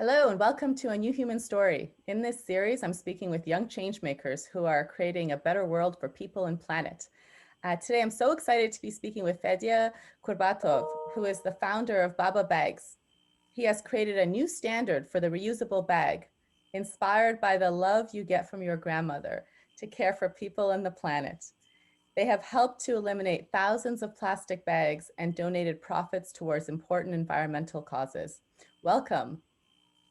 Hello and welcome to A New Human Story. In this series, I'm speaking with young changemakers who are creating a better world for people and planet. Today, I'm so excited to be speaking with Fedia Kurbatov, who is the founder of Baba Bags. He has created a new standard for the reusable bag, inspired by the love you get from your grandmother to care for people and the planet. They have helped to eliminate thousands of plastic bags and donated profits towards important environmental causes. Welcome.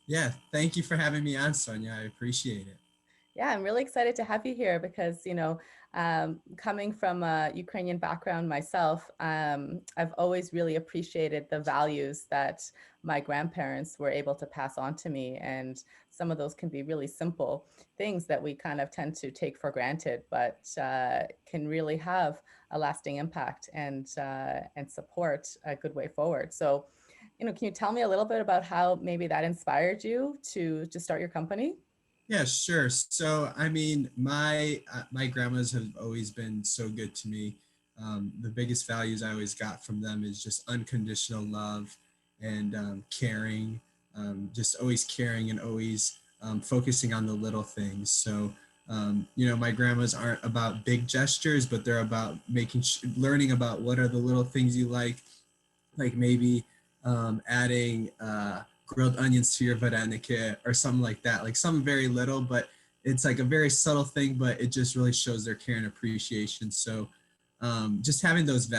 Yeah, thank you for having me on, Sonia. I appreciate it. Yeah, I'm really excited to have you here because, coming from a Ukrainian background myself, I've always really appreciated the values that my grandparents were able to pass on to me. And some of those can be really simple things that we kind of tend to take for granted, but can really have a lasting impact and support a good way forward. So, can you tell me a little bit about how maybe that inspired you to start your company? Yeah, sure. So, I mean, my grandmas have always been so good to me. The biggest values I always got from them is just unconditional love and caring, just always caring and always focusing on the little things. So, my grandmas aren't about big gestures, but they're about learning about what are the little things you like maybe adding grilled onions to your varenike or something like that, like something very little, but it's like a very subtle thing, but it just really shows their care and appreciation. So just having those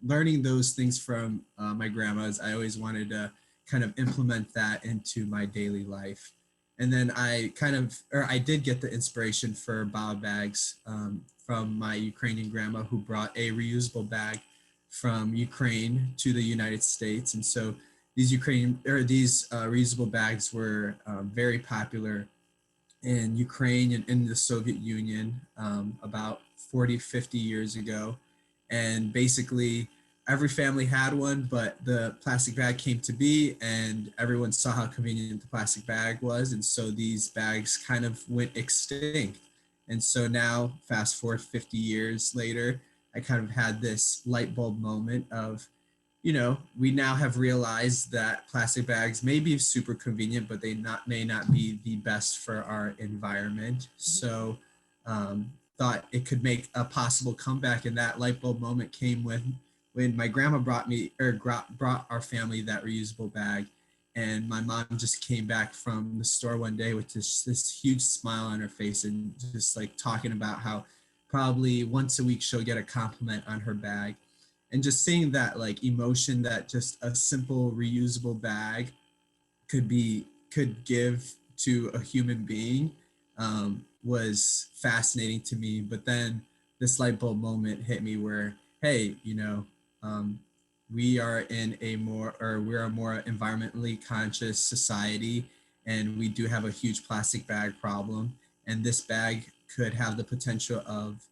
learning those things from my grandmas, I always wanted to kind of implement that into my daily life. And then I did get the inspiration for Baba bags from my Ukrainian grandma who brought a reusable bag from Ukraine to the United States. And so these reusable bags were very popular in Ukraine and in the Soviet Union about 40, 50 years ago. And basically, every family had one, but the plastic bag came to be, and everyone saw how convenient the plastic bag was. And so these bags kind of went extinct. And so now, fast forward 50 years later, I kind of had this light bulb moment of, we now have realized that plastic bags may be super convenient, but may not be the best for our environment. So thought it could make a possible comeback, and that light bulb moment came when my grandma brought our family that reusable bag, and my mom just came back from the store one day with this huge smile on her face and just like talking about how probably once a week she'll get a compliment on her bag, and just seeing that like emotion that just a simple reusable bag could give to a human being was fascinating to me. But then this light bulb moment hit me where, hey, um, we're a more environmentally conscious society, and we do have a huge plastic bag problem, and this bag could have the potential of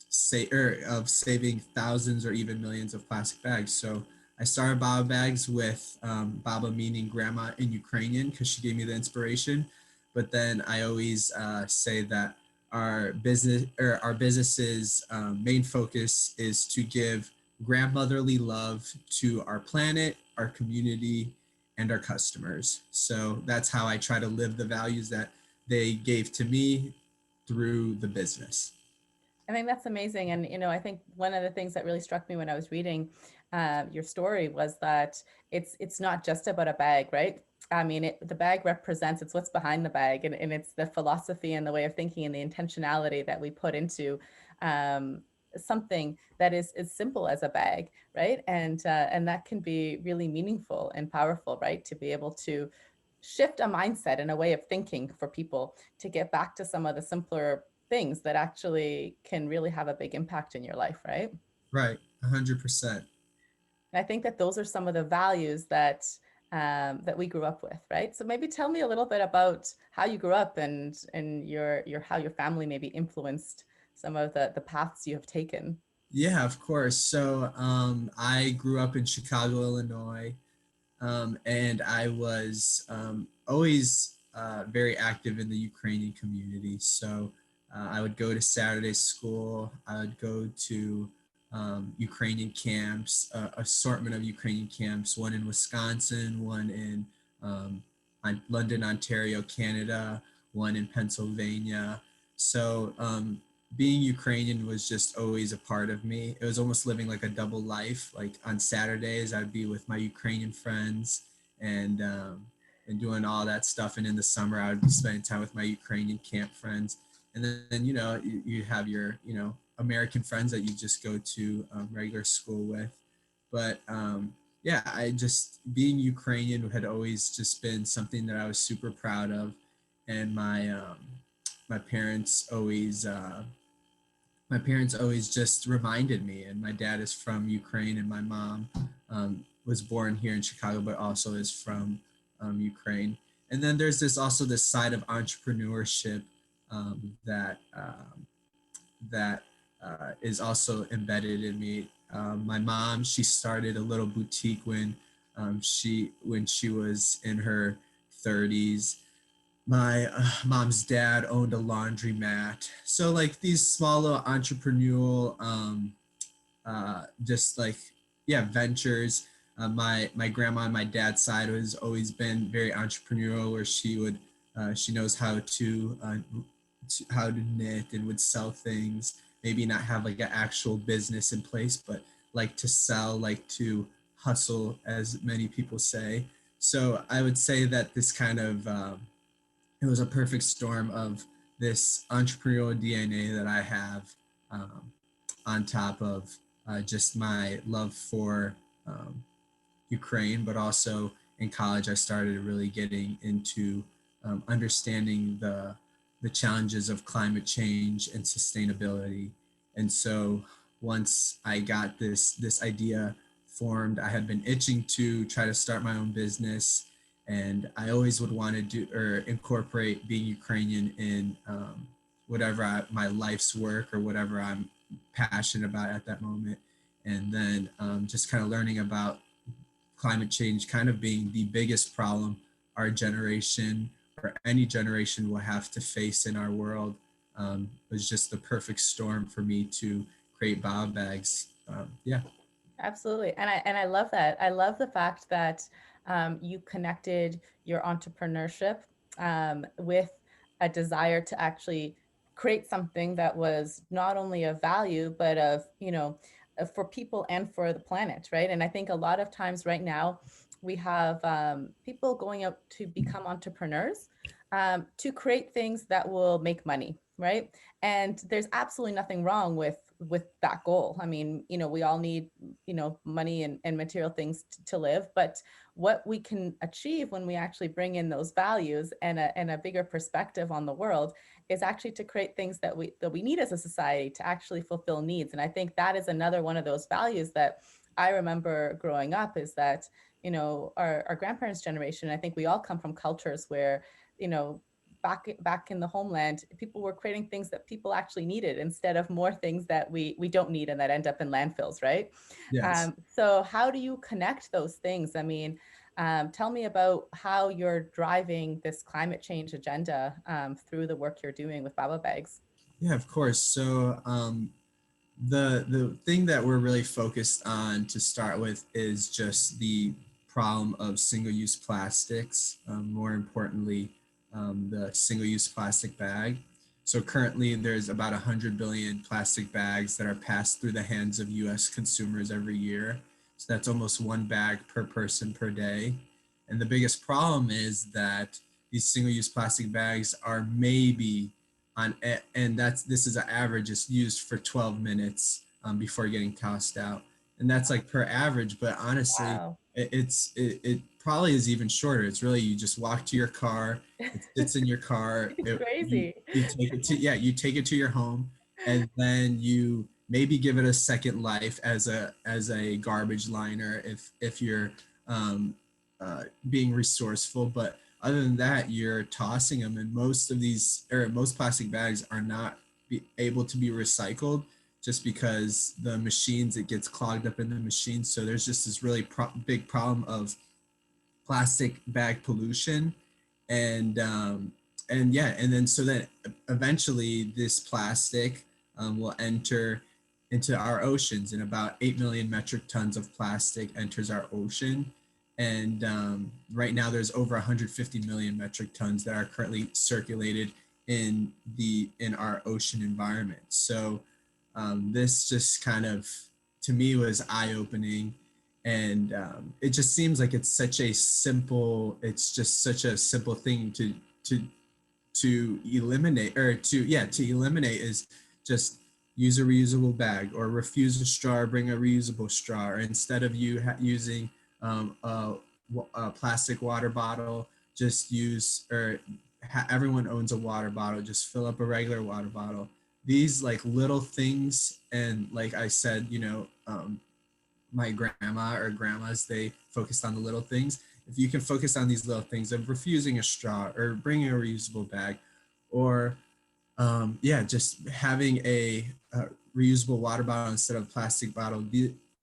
saving thousands or even millions of plastic bags. So I started Baba Bags with Baba meaning grandma in Ukrainian because she gave me the inspiration. But then I always say that our business's main focus is to give grandmotherly love to our planet, our community, and our customers. So that's how I try to live the values that they gave to me through the business. I think that's amazing. And, I think one of the things that really struck me when I was reading your story was that it's not just about a bag, right? I mean, the bag represents, it's what's behind the bag, and it's the philosophy and the way of thinking and the intentionality that we put into something that is as simple as a bag, right? And that can be really meaningful and powerful, right? To be able to shift a mindset and a way of thinking for people to get back to some of the simpler things that actually can really have a big impact in your life, right? Right, 100%. And I think that those are some of the values that we grew up with, right? So maybe tell me a little bit about how you grew up and your how your family maybe influenced some of the paths you have taken. Yeah, of course. So I grew up in Chicago, Illinois, and I was always very active in the Ukrainian community. So I would go to Saturday school. I would go to Ukrainian camps, assortment of Ukrainian camps, one in Wisconsin, one in London, Ontario, Canada, one in Pennsylvania. So being Ukrainian was just always a part of me. It was almost living like a double life. Like on Saturdays, I'd be with my Ukrainian friends and doing all that stuff. And in the summer, I would be spending time with my Ukrainian camp friends. And then you have your American friends that you just go to regular school with. But yeah, I just being Ukrainian had always just been something that I was super proud of, and my parents always just reminded me. And my dad is from Ukraine, and my mom was born here in Chicago, but also is from Ukraine. And then there's this side of entrepreneurship that is also embedded in me. My mom, she started a little boutique when she was in her 30s. My mom's dad owned a laundromat. So like these small little entrepreneurial, just like ventures. My grandma on my dad's side has always been very entrepreneurial, where she knows how to knit and would sell things, maybe not have like an actual business in place, but like to sell, like to hustle, as many people say. So I would say that this kind of it was a perfect storm of this entrepreneurial DNA that I have, um, on top of just my love for Ukraine, but also in college I started really getting into understanding the challenges of climate change and sustainability. And so once I got this idea formed, I had been itching to try to start my own business, and I always would want to do or incorporate being Ukrainian in my life's work or whatever I'm passionate about at that moment. And then just kind of learning about climate change kind of being the biggest problem our generation or any generation will have to face in our world, was just the perfect storm for me to create bio bags. Yeah. Absolutely. And I love that. I love the fact that you connected your entrepreneurship with a desire to actually create something that was not only of value, but of, for people and for the planet, right? And I think a lot of times right now we have people going out to become entrepreneurs to create things that will make money, right? And there's absolutely nothing wrong with that goal. I mean, we all need, money and material things to live, but what we can achieve when we actually bring in those values and a bigger perspective on the world is actually to create things that we need as a society to actually fulfill needs. And I think that is another one of those values that I remember growing up, is that, our grandparents' generation, I think we all come from cultures where, you know, back in the homeland, people were creating things that people actually needed instead of more things that we don't need and that end up in landfills, right? Yes. So how do you connect those things? I mean, tell me about how you're driving this climate change agenda through the work you're doing with Baba Bags. Yeah, of course. So the thing that we're really focused on to start with is just the problem of single-use plastics. More importantly, the single-use plastic bag. So currently, there's about 100 billion plastic bags that are passed through the hands of U.S. consumers every year. So that's almost one bag per person per day. And the biggest problem is that these single-use plastic bags are maybe and this is an average, is used for 12 minutes before getting tossed out, and that's like per average. But honestly, Wow. it probably is even shorter. It's really, you just walk to your car, it sits in your car, It's crazy. you take it to you take it to your home, and then you maybe give it a second life as a garbage liner if you're being resourceful. But other than that, you're tossing them, and most plastic bags are not able to be recycled, just because the machines, it gets clogged up in the machines. So there's just this really big problem of plastic bag pollution, and and then so that eventually this plastic will enter into our oceans, and about 8 million metric tons of plastic enters our ocean. And right now there's over 150 million metric tons that are currently circulated in our ocean environment. So this just kind of, to me, was eye-opening. And it just seems like it's just such a simple thing to to eliminate, or to eliminate, is just use a reusable bag, or refuse a straw, bring a reusable straw, or instead of using um, a, a plastic water bottle, just use, or everyone owns a water bottle, just fill up a regular water bottle. These like little things, and like I said, my grandma or grandmas, they focused on the little things. If you can focus on these little things of refusing a straw, or bringing a reusable bag, or just having a reusable water bottle instead of a plastic bottle.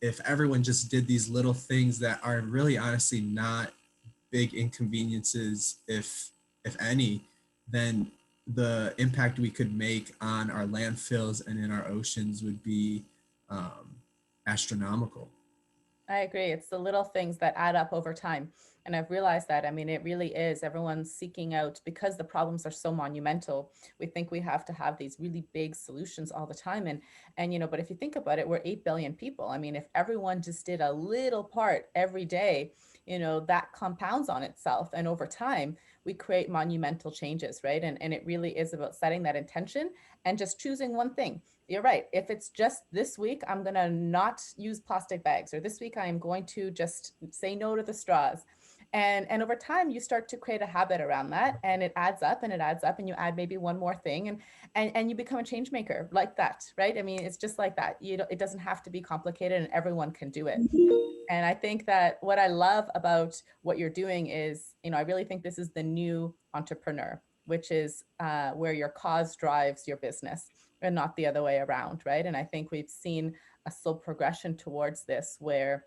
If everyone just did these little things that are really honestly not big inconveniences, if any, then the impact we could make on our landfills and in our oceans would be um, astronomical. I agree. It's the little things that add up over time. And I've realized that. I mean, it really is. Everyone's seeking out, because the problems are so monumental. We think we have to have these really big solutions all the time. And but if you think about it, we're 8 billion people. I mean, if everyone just did a little part every day, that compounds on itself. And over time, we create monumental changes, right? And it really is about setting that intention and just choosing one thing. You're right. If it's just this week, I'm going to not use plastic bags, or this week I am going to just say no to the straws. And over time you start to create a habit around that, and it adds up and it adds up, and you add maybe one more thing, and you become a change maker like that, right? I mean, it's just like that. It doesn't have to be complicated, and everyone can do it. And I think that what I love about what you're doing is, I really think this is the new entrepreneur, which is where your cause drives your business and not the other way around, right? And I think we've seen a slow progression towards this, where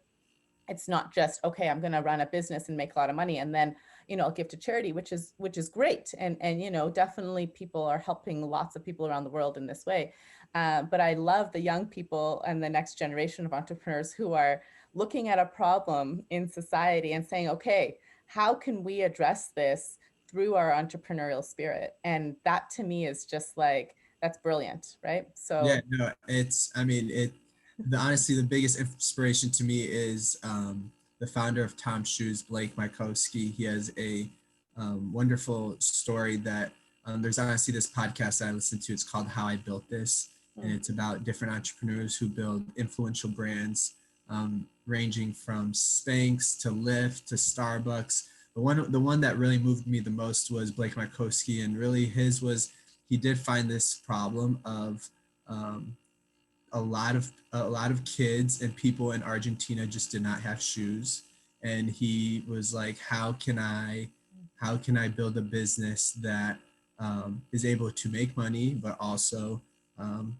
it's not just, okay, I'm going to run a business and make a lot of money, and then I'll give to charity, which is great. And definitely people are helping lots of people around the world in this way. But I love the young people and the next generation of entrepreneurs who are looking at a problem in society and saying, okay, how can we address this through our entrepreneurial spirit? And that to me is just like, that's brilliant, right? Yeah, So no, I mean, honestly, the biggest inspiration to me is the founder of Tom Shoes, Blake Markowski. He has a wonderful story that there's honestly this podcast that I listen to. It's called How I Built This. And it's about different entrepreneurs who build influential brands, ranging from Spanx to Lyft to Starbucks. The one that really moved me the most was Blake Markowski, and really he did find this problem of um, a lot of kids and people in Argentina just did not have shoes, and he was like, how can I build a business that is able to make money but also um,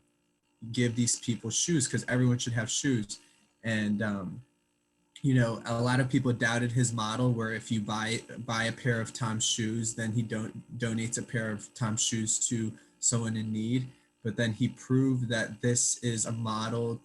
give these people shoes, because everyone should have shoes. And a lot of people doubted his model, where if you buy a pair of Tom's shoes, then he donates a pair of Tom's shoes to someone in need. But then he proved that this is a model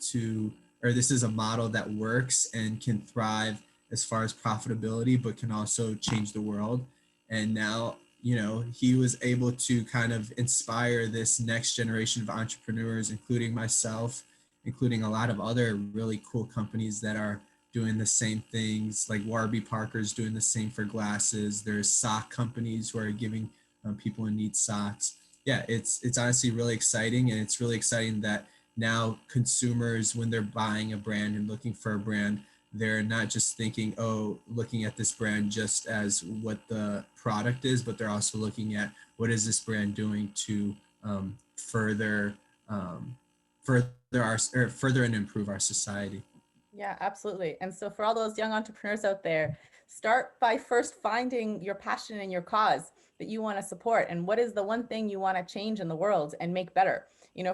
that works and can thrive as far as profitability, but can also change the world. And now, he was able to kind of inspire this next generation of entrepreneurs, including myself, including a lot of other really cool companies that are doing the same things. Like Warby Parker's doing the same for glasses. There's sock companies who are giving people in need socks. Yeah, it's honestly really exciting, and it's really exciting that now consumers, when they're buying a brand and looking for a brand, they're not just looking at this brand just as what the product is, but they're also looking at what is this brand doing to further um, further and improve our society. yeah, absolutely. And so for all those young entrepreneurs out there, start by first finding your passion and your cause that you want to support. And what is the one thing you want to change in the world and make better,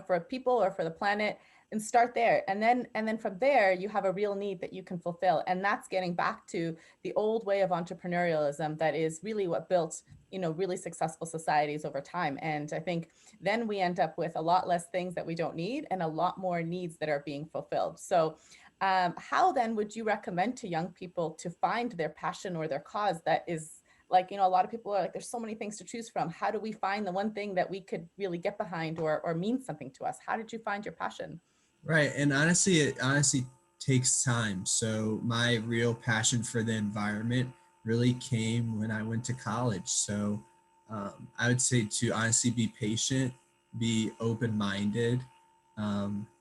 for people or for the planet, and start there. And then from there, you have a real need that you can fulfill. And that's getting back to the old way of entrepreneurialism that is really what built, really successful societies over time. And I think then we end up with a lot less things that we don't need and a lot more needs that are being fulfilled. So how then would you recommend to young people to find their passion or their cause that is like, a lot of people are like, there's so many things to choose from. How do we find the one thing that we could really get behind or mean something to us? How did you find your passion? Right. And honestly, it honestly takes time. So my real passion for the environment really came when I went to college. So I would say to honestly be patient, be open minded.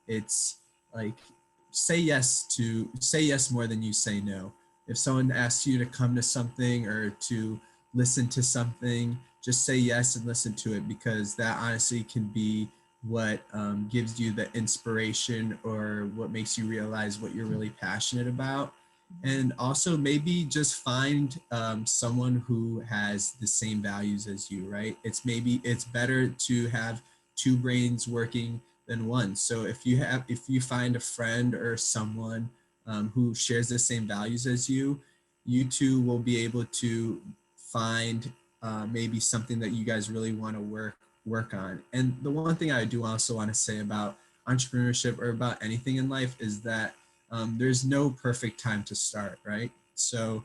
It's like say yes more than you say no. If someone asks you to come to something or to listen to something, just say yes and listen to it, because that honestly can be what gives you the inspiration or what makes you realize what you're really passionate about. Mhm. And also maybe just find someone who has the same values as you, right? It's better to have two brains working than one. So if you find a friend or someone who shares the same values as you two will be able to find maybe something that you guys really want to work on. And the one thing I do also want to say about entrepreneurship or about anything in life is that there's no perfect time to start, right? So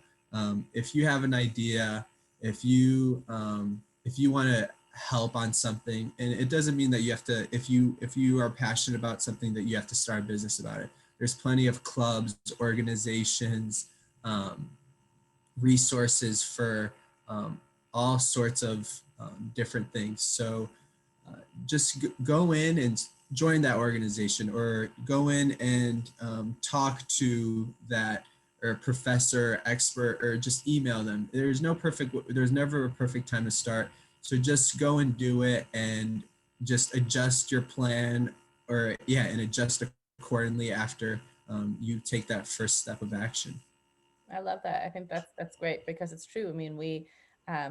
if you have an idea, if you want to help on something, and it doesn't mean that you have to, if you are passionate about something, that you have to start a business about it. There's plenty of clubs, organizations, um, resources for um, all sorts of different things. So uh, just go in and join that organization, or go in and talk to that or professor, expert, or just email them. There's never a perfect time to start. So just go and do it, and just adjust your plan, or yeah, and adjust accordingly after you take that first step of action. I love that. I think that's great because it's true. I mean, we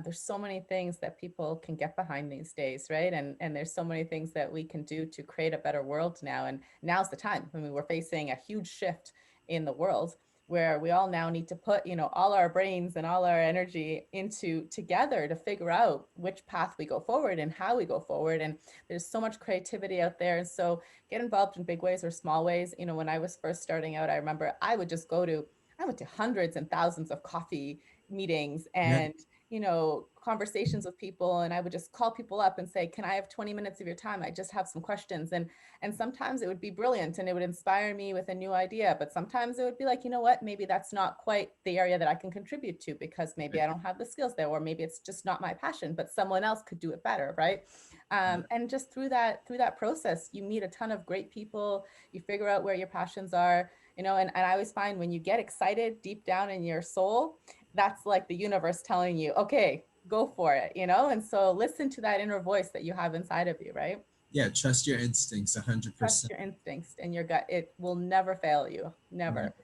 there's so many things that people can get behind these days, right? And there's so many things that we can do to create a better world now. And now's the time. I mean, we're facing a huge shift in the world where we all now need to put, all our brains and all our energy into together to figure out which path we go forward and how we go forward. And there's so much creativity out there. And so get involved in big ways or small ways. When I was first starting out, I remember I went to hundreds and thousands of coffee meetings Yeah, and, conversations with people. And I would just call people up and say, can I have 20 minutes of your time? I just have some questions. And sometimes it would be brilliant and it would inspire me with a new idea. But sometimes it would be like, you know what, maybe that's not quite the area that I can contribute to because maybe I don't have the skills there, or maybe it's just not my passion, but someone else could do it better. Right. And just through that process, you meet a ton of great people, you figure out where your passions are, and I always find when you get excited deep down in your soul, that's like the universe telling you, okay, go for it, and so listen to that inner voice that you have inside of you, right? yeah, trust your instincts Trust 100%. your instincts and your gut. It will never fail you, Never. never.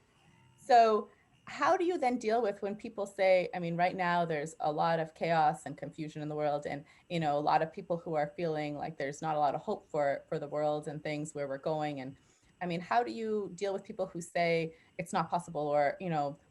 So how do you then deal with when people say, I mean, right now there's a lot of chaos and confusion in the world, and a lot of people who are feeling like there's not a lot of hope for the world and things where we're going. And I mean, how do you deal with people who say it's not possible, or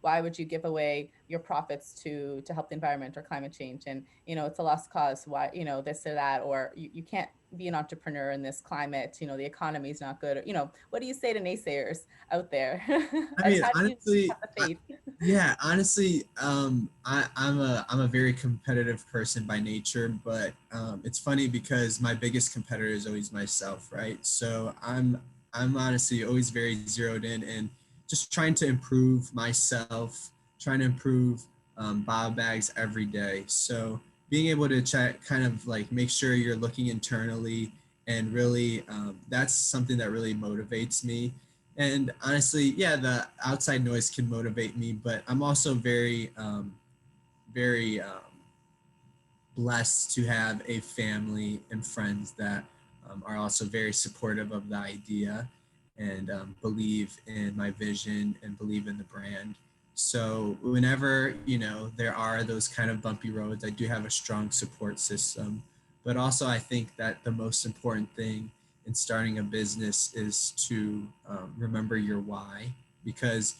why would you give away your profits to help the environment or climate change, and it's a lost cause, why this or that, or you can't be an entrepreneur in this climate, the economy is not good, or, what do you say to naysayers out there? I Like, mean, how do you honestly, have the faith? yeah, honestly, I'm a very competitive person by nature, but it's funny because my biggest competitor is always myself, right? So I'm honestly always very zeroed in and just trying to improve myself, trying to improve bio bags every day. So being able to check, kind of like make sure you're looking internally, and really that's something that really motivates me. And honestly, yeah, the outside noise can motivate me, but I'm also very blessed to have a family and friends that are also very supportive of the idea, and believe in my vision and believe in the brand. So whenever there are those kind of bumpy roads, I do have a strong support system. But also, I think that the most important thing in starting a business is to remember your why, because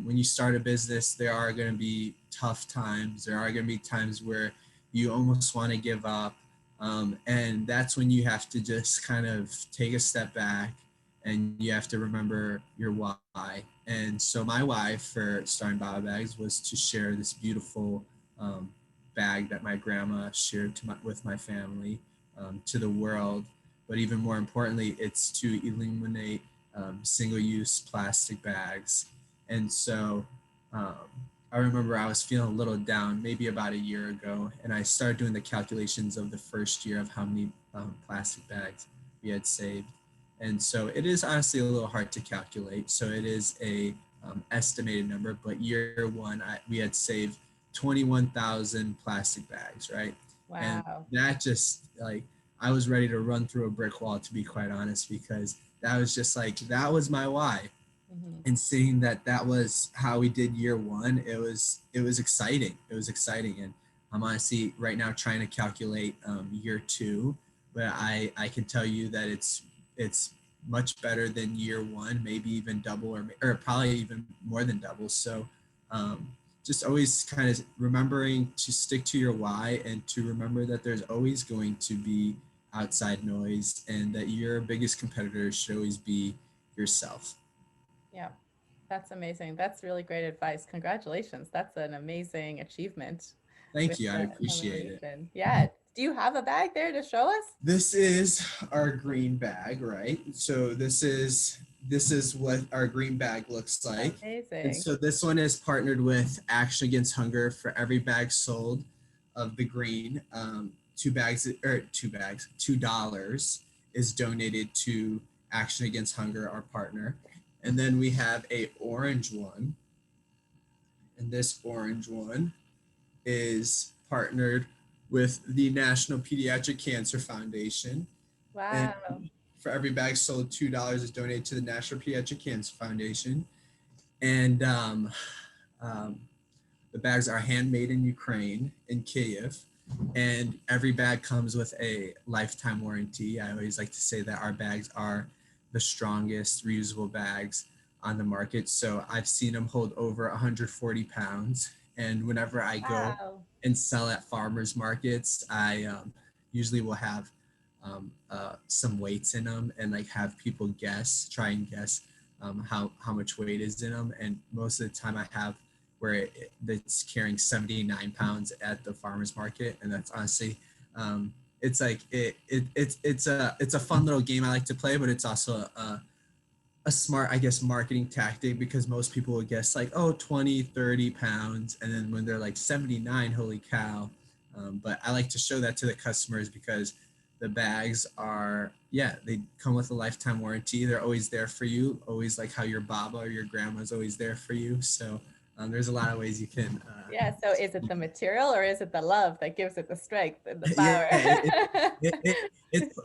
when you start a business, there are going to be tough times. There are going to be times where you almost want to give up. And that's when you have to just kind of take a step back and you have to remember your why. And so my why for starting Baba Bags was to share this beautiful um, bag that my grandma shared with my family to the world. But even more importantly, it's to eliminate single-use plastic bags. And so um, I remember I was feeling a little down maybe about a year ago, and I started doing the calculations of the first year of how many plastic bags we had saved. And so it is honestly a little hard to calculate. So it is a estimated number, but year one, we had saved 21,000 plastic bags, right? And Wow. that just like, I was ready to run through a brick wall, to be quite honest, because that was just like, that was my why. Hmm. And seeing that that was how we did year one, it was exciting. It was exciting. And I'm honestly right now trying to calculate year two, but I can tell you that it's much better than year one, maybe even double, or probably even more than double. So um, just always kind of remembering to stick to your why and to remember that there's always going to be outside noise and that your biggest competitor should always be yourself. Yeah, that's amazing. That's really great advice. Congratulations. That's an amazing achievement Thank with you. I the appreciate it. elimination. Yeah. Do you have a bag there to show us? This is our green bag, right? So this is what our green bag looks like. And Amazing. so this one is partnered with Action Against Hunger. For every bag sold of the green, $2 is donated to Action Against Hunger, our partner. And then we have a orange one, and this orange one is partnered with the National Pediatric Cancer Foundation. And Wow. for every bag sold, $2 is donated to the National Pediatric Cancer Foundation. And um, the bags are handmade in Ukraine, in Kiev. And every bag comes with a lifetime warranty. I always like to say that our bags are the strongest reusable bags on the market. So I've seen them hold over 140 pounds. And whenever I go Wow. and sell at farmers markets, I usually will have some weights in them and like have people try and guess how much weight is in them. And most of the time I have where it's carrying 79 pounds at the farmers market, and that's honestly it's like it's a fun little game I like to play, but it's also a smart, I guess, marketing tactic, because most people would guess like, oh, 20, 30 pounds, and then when they're like 79, holy cow. But I like to show that to the customers because the bags are, yeah, they come with a lifetime warranty. They're always there for you, always like how your baba or your grandma's always there for you. So there's a lot of ways you can Yeah. So is it the material or is it the love that gives it the strength and the yeah, power?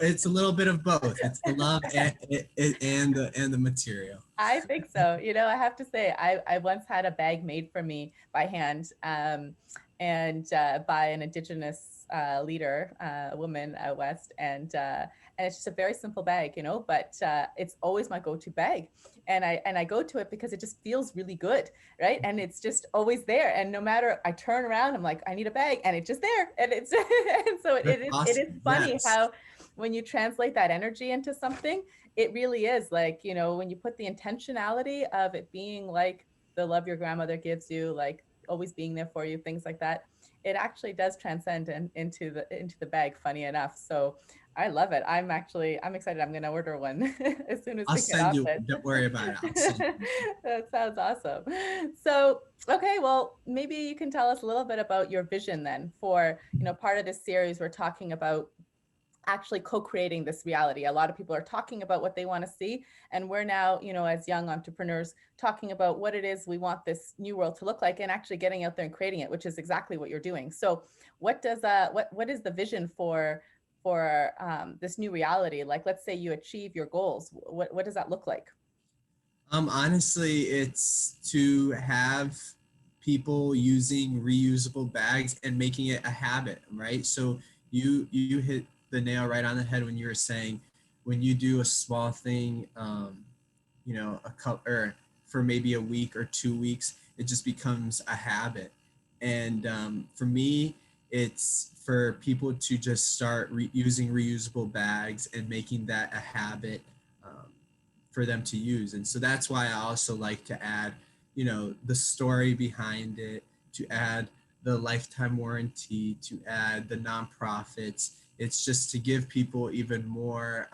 it's a little bit of both. It's the love and the material. I think so. I have to say, I once had a bag made for me by hand, and by an indigenous leader, a woman out west, and it's just a very simple bag, but it's always my go-to bag, and I go to it because it just feels really good, right? And it's just always there, and no matter I turn around, I'm like, I need a bag, and it's just there, and it's and so it That's is it is awesome. funny Yes. how when you translate that energy into something, it really is like, when you put the intentionality of it being like the love your grandmother gives you, like always being there for you, things like that, it actually does transcend into the bag, funny enough. So I love it. I'm excited. I'm going to order one as soon as I'll we get send off you. this. Don't worry about it. I'll send you. That sounds awesome. So, okay, well, maybe you can tell us a little bit about your vision then for, part of this series we're talking about actually co-creating this reality. A lot of people are talking about what they want to see, and we're now, as young entrepreneurs, talking about what it is we want this new world to look like, and actually getting out there and creating it, which is exactly what you're doing. So what is the vision for this new reality? Like, let's say you achieve your goals, what does that look like? Honestly, it's to have people using reusable bags and making it a habit, right? So you hit the nail right on the head when you were saying when you do a small thing, a cup or for maybe a week or 2 weeks, it just becomes a habit. And for me, it's for people to just start using reusable bags and making that a habit um, for them to use. And so that's why I also like to add, the story behind it, to add the lifetime warranty, to add the nonprofits. It's just to give people even more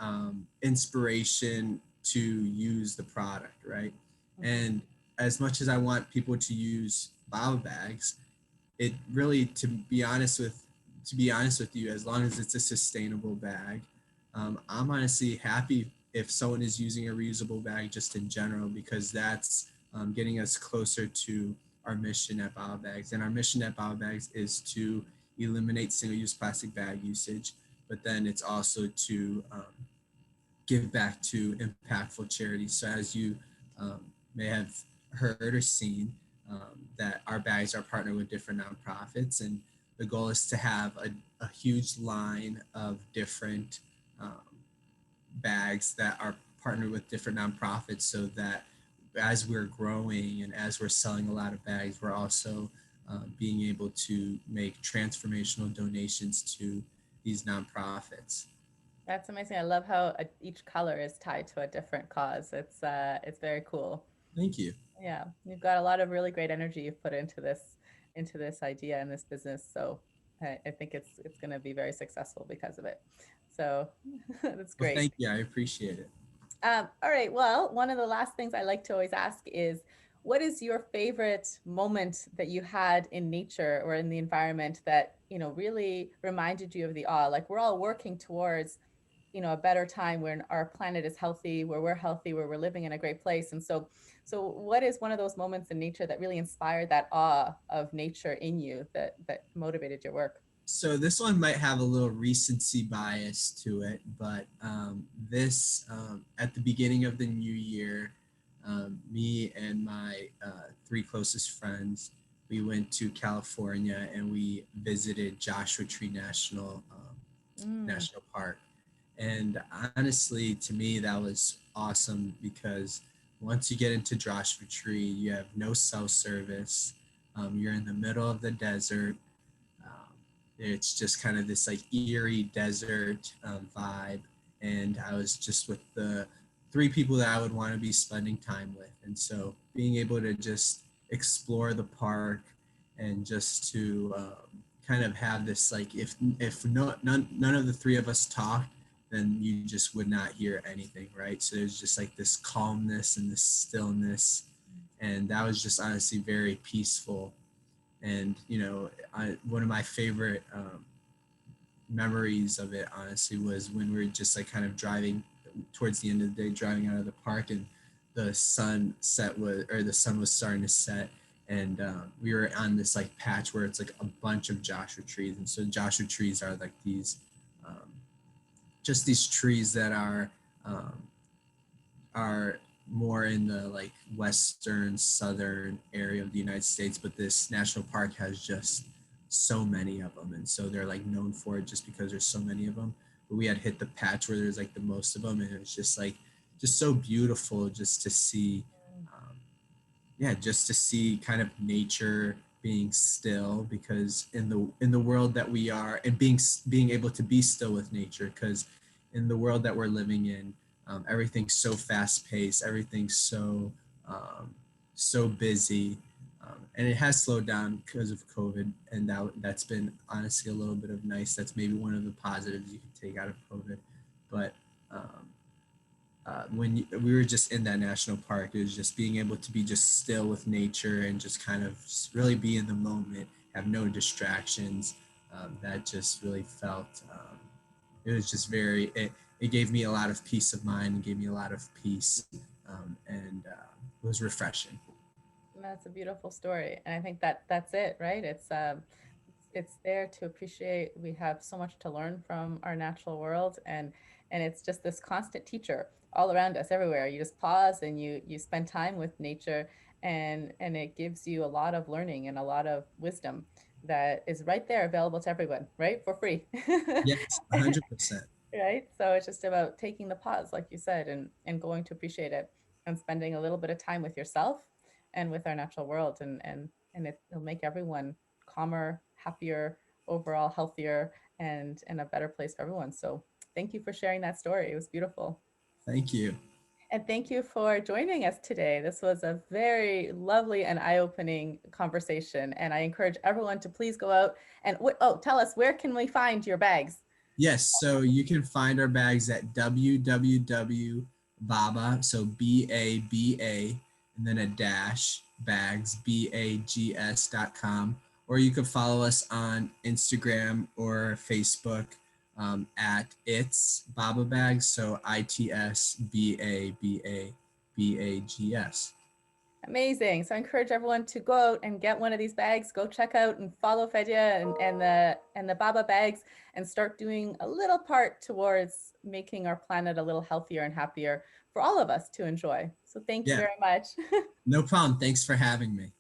inspiration to use the product, right? Mhm. And as much as I want people to use bio bags, it really, to be honest with you, as long as it's a sustainable bag, I'm honestly happy if someone is using a reusable bag just in general, because that's getting us closer to our mission at BioBags. And our mission at BioBags is to eliminate single-use plastic bag usage, but then it's also to give back to impactful charities. So as you may have heard or seen, that our bags are partnered with different nonprofits, and the goal is to have a huge line of different um, bags that are partnered with different nonprofits, so that as we're growing and as we're selling a lot of bags, we're also being able to make transformational donations to these nonprofits. That's amazing. I love how each color is tied to a different cause. It's very cool. Thank you. Yeah, you've got a lot of really great energy you've put into this idea and this business. So I think it's going to be very successful because of it. So that's Well, great. thank you. I appreciate it. All right. Well, one of the last things I like to always ask is, what is your favorite moment that you had in nature or in the environment that, really reminded you of the awe? Like we're all working towards, a better time when our planet is healthy, where we're healthy, where we're living in a great place. And so what is one of those moments in nature that really inspired that awe of nature in you that motivated your work? So this one might have a little recency bias to it, but this at the beginning of the new year, me and my three closest friends, we went to California and we visited Joshua Tree Mm, National Park. And honestly, to me, that was awesome because once you get into Joshua Tree, you have no cell service. You're in the middle of the desert. um, it's just kind of this like eerie desert vibe. And I was just with the three people that I would want to be spending time with. And so being able to just explore the park and just to kind of have this like, if none of the three of us talked, then you just would not hear anything, right? So there's just like this calmness and this stillness, and that was just honestly very peaceful. And one of my favorite memories of it honestly was when we were just like kind of driving towards the end of the day, driving out of the park, and the sun was starting to set, and we were on this like patch where it's like a bunch of Joshua trees. And so Joshua trees are like these um, just these trees that um, are more in the like western southern area of the United States, but this national park has just so many of them, and so they're like known for it just because there's so many of them. But we had hit the patch where there's like the most of them, and it was just like just so beautiful just to see, um, yeah, just to see kind of nature being still, because in the world that we are, and being able to be still with nature, because in the world that we're living in, everything's so fast paced, everything's so busy, and it has slowed down because of COVID, and that's been honestly a little bit of nice. That's maybe one of the positives you can take out of COVID. But um, we were just in that national park, it was just being able to be just still with nature and just kind of just really be in the moment, have no distractions. That just really felt, it was just it gave me a lot of peace of mind and gave me a lot of peace, and it was refreshing. that's a beautiful story, and I think that's it, right? It's there to appreciate. We have so much to learn from our natural world, and it's just this constant teacher all around us, everywhere. You just pause and you spend time with nature, and it gives you a lot of learning and a lot of wisdom that is right there available to everyone, right? For free. Yes, 100%. Right? So it's just about taking the pause, like you said, and going to appreciate it and spending a little bit of time with yourself and with our natural world, and it'll make everyone calmer, happier, overall healthier and a better place for everyone. So thank you for sharing that story. It was beautiful. Thank you. And thank you for joining us today. This was a very lovely and eye-opening conversation. And I encourage everyone to please go out and tell us, where can we find your bags? Yes, so you can find our bags at www.baba, so BABA, and then a dash bags, BAGS.com. Or you could follow us on Instagram or Facebook at It's Baba Bags, so ITSBABABAGS. Amazing. So I encourage everyone to go out and get one of these bags. Go check out and follow Fedia and the Baba bags, and start doing a little part towards making our planet a little healthier and happier for all of us to enjoy. So thank you Yeah, very much. no problem. Thanks for having me.